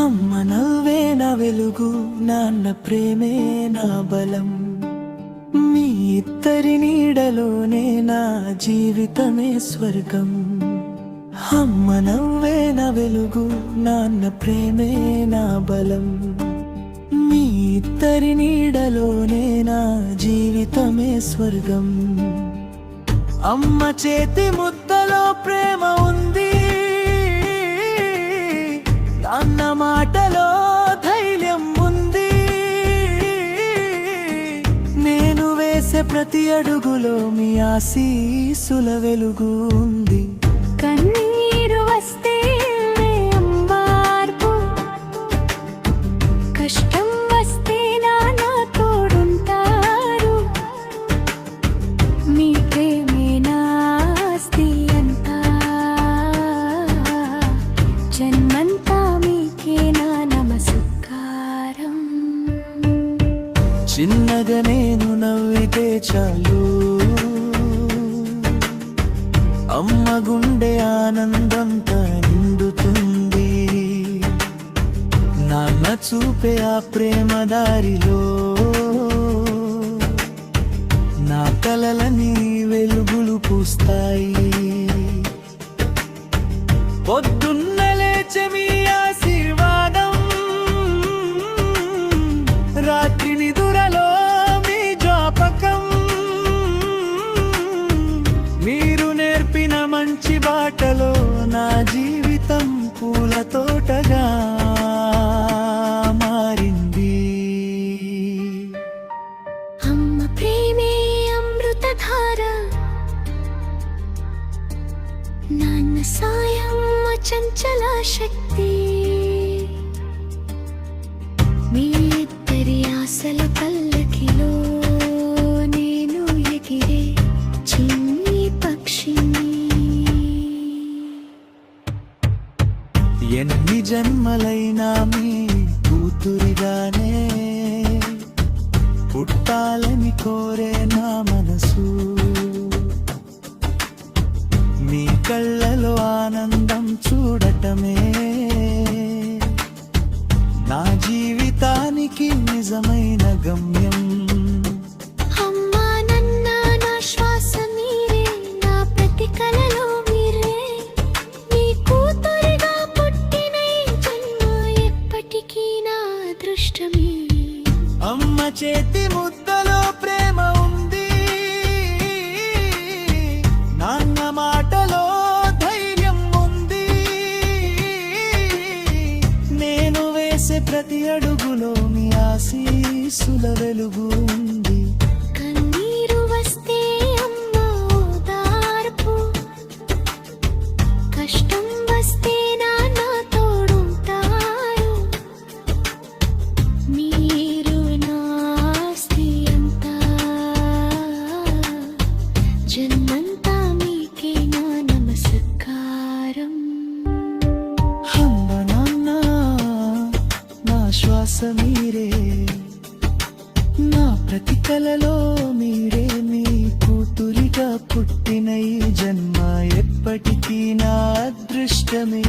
అమ్మ నవ్వే నా వెలుగు, నాన్న ప్రేమే నా బలం. మీ ఇద్దరి నీడలోనే నా జీవితమే స్వర్గం. అమ్మ నవ్వే నా వెలుగు, నాన్న ప్రేమే నా బలం. మీ ఇద్దరి నీడలోనే నా జీవితమే స్వర్గం. అమ్మ చేతి ముద్దలో ప్రేమ ఉంది, నాన్న మాటలో ధైర్యం ఉంది. నేను వేసే ప్రతి అడుగులో మీ ఆశీస్సుల వెలుగు ఉంది. కన్నీరు వస్తే మార్పు, కష్టం వస్తే నాన్న తోడుంటారు. మీ ప్రేమే నా ఆస్తి అంతా, జన్మంతా మీకే నా నమస్కారం. చిన్నగా నేను నవ్వితే చాలు, అమ్మ గుండె ఆనందంతో నిండుతుంది. నాన్న చూపే ఆ ప్రేమ దారిలో నా కలలని వెలుగులు పూస్తాయి. పొద్దున్న లేచే మీ ఆశీర్వాదం, రాత్రి నిదురలో మీ జ్ఞాపకం. మీరు నేర్పిన మంచి బాటలో నా జీవితం పూల తోటగా మారింది. అమ్మ ప్రేమే అమృతధార, నాన్న సాయం చంచల శక్తి. మీ ఇద్దరి ఆశల పల్లకిలో నేను ఎగిరే చిన్ని పక్షిని. ఎన్ని జన్మలైనా మీ కూతురిగానే పుట్టాలని కోరే నా మనసు. మీ కళ్ళలో ఆనందం చూడటమే నా జీవితానికి నిజమైన గమ్యం. అమ్మా నన్న నా శ్వాస మీరే, నా ప్రతి కలలో మీరే. మీ కూతురిగా పుట్టిన ఈ జన్మ ఎప్పటికీ నా అదృష్టమే. అమ్మ చేతి ముద్దలో ప్రేమ ఉంది, నాన్న మాటలో ధైర్యం ఉంది. నేను వేసే ప్రతి అడుగులో మీ ఆశీస్సుల వెలుగు ఉంది. కన్నీరు వస్తే అమ్మ ఓదార్పు, కష్టం వస్తే నాన్న తోడుంటారు. మీరు నా ఆస్తి అంతా, జన్మంతా మీకే నా నమస్కారం. అమ్మ నాన్న నా శ్వాస మీరే, నా ప్రతి కలలో మీరే. మీ కూతురిగా పుట్టిన ఈ జన్మ ఎప్పటికీ నా అదృష్టమే.